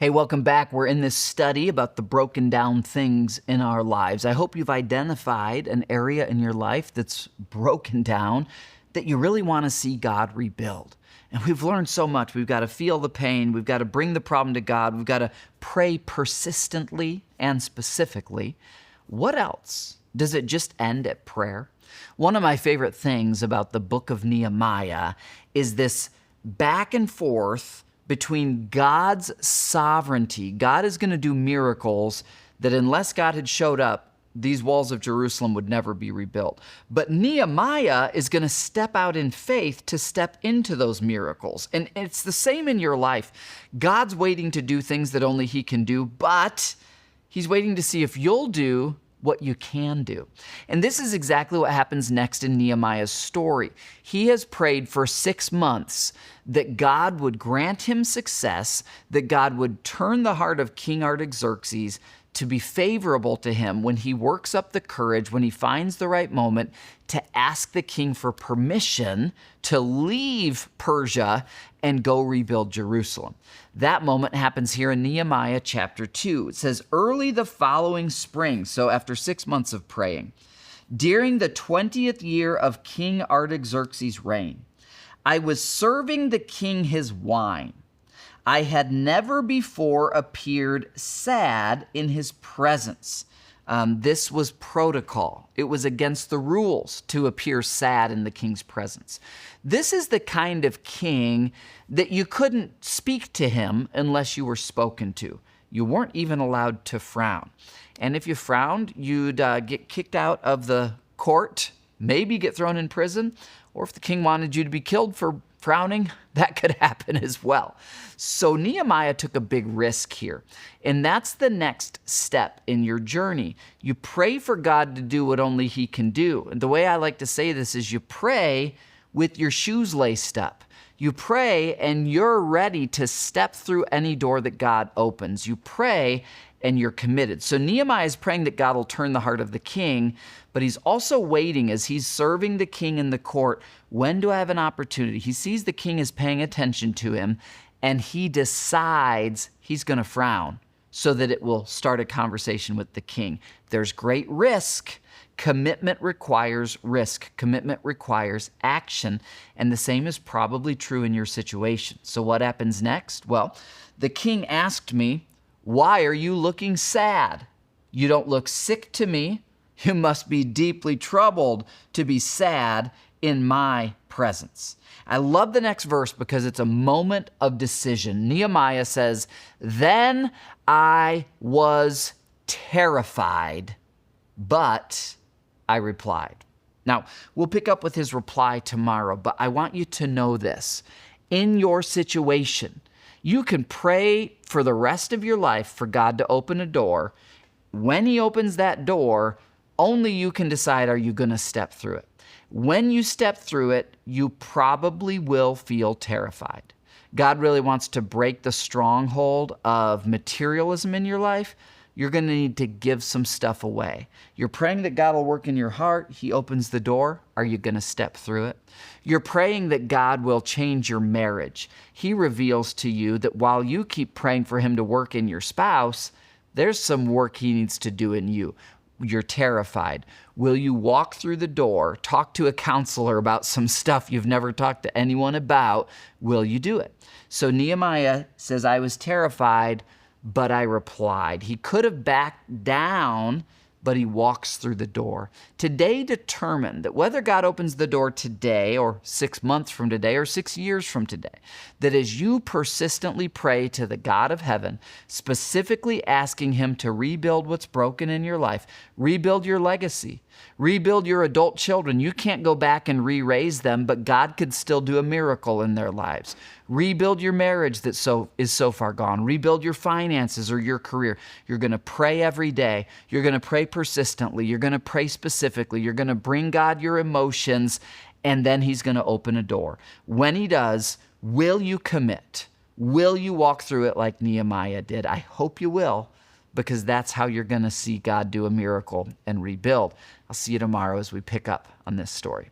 Hey, welcome back. We're in this study about the broken down things in our lives. I hope you've identified an area in your life that's broken down that you really want to see God rebuild. And we've learned so much. We've got to feel the pain. We've got to bring the problem to God. We've got to pray persistently and specifically. What else? Does it just end at prayer? One of my favorite things about the book of Nehemiah is this back and forth between God's sovereignty. God is going to do miracles that unless God had showed up, these walls of Jerusalem would never be rebuilt. But Nehemiah is going to step out in faith to step into those miracles. And it's the same in your life. God's waiting to do things that only He can do, but He's waiting to see if you'll do what you can do. And this is exactly what happens next in Nehemiah's story. He has prayed for 6 months that God would grant him success, that God would turn the heart of King Artaxerxes to be favorable to him when he works up the courage, when he finds the right moment to ask the king for permission to leave Persia and go rebuild Jerusalem. That moment happens here in Nehemiah chapter 2. It says, early the following spring, so after 6 months of praying, during the 20th year of King Artaxerxes' reign, I was serving the king his wine. I had never before appeared sad in his presence. This was protocol. It was against the rules to appear sad in the king's presence. This is the kind of king that you couldn't speak to him unless you were spoken to. You weren't even allowed to frown. And if you frowned, you'd get kicked out of the court, maybe get thrown in prison, or if the king wanted you to be killed for frowning, that could happen as well. So Nehemiah took a big risk here. And that's the next step in your journey. You pray for God to do what only He can do. And the way I like to say this is you pray with your shoes laced up. You pray and you're ready to step through any door that God opens. You pray and you're committed. So Nehemiah is praying that God will turn the heart of the king, but he's also waiting as he's serving the king in the court. When do I have an opportunity? He sees the king is paying attention to him, and he decides he's going to frown so that it will start a conversation with the king. There's great risk. Commitment requires risk. Commitment requires action. And the same is probably true in your situation. So what happens next? Well, the king asked me, why are you looking sad? You don't look sick to me. You must be deeply troubled to be sad in my presence. I love the next verse because it's a moment of decision. Nehemiah says, then I was terrified, but I replied. Now, we'll pick up with his reply tomorrow, but I want you to know this. In your situation, you can pray for the rest of your life for God to open a door. When He opens that door, only you can decide, are you going to step through it? When you step through it, you probably will feel terrified. God really wants to break the stronghold of materialism in your life. You're going to need to give some stuff away. You're praying that God will work in your heart. He opens the door. Are you going to step through it? You're praying that God will change your marriage. He reveals to you that while you keep praying for Him to work in your spouse, there's some work He needs to do in you. You're terrified. Will you walk through the door, talk to a counselor about some stuff you've never talked to anyone about? Will you do it? So Nehemiah says, I was terrified, but I replied. He could have backed down, but he walks through the door. Today determined that whether God opens the door today or 6 months from today or 6 years from today, that as you persistently pray to the God of heaven, specifically asking Him to rebuild what's broken in your life, rebuild your legacy, rebuild your adult children. You can't go back and re-raise them, but God could still do a miracle in their lives. Rebuild your marriage that is so far gone. Rebuild your finances or your career. You're going to pray every day. You're going to pray persistently. You're going to pray specifically. You're going to bring God your emotions, and then He's going to open a door. When He does, will you commit? Will you walk through it like Nehemiah did? I hope you will, because that's how you're going to see God do a miracle and rebuild. I'll see you tomorrow as we pick up on this story.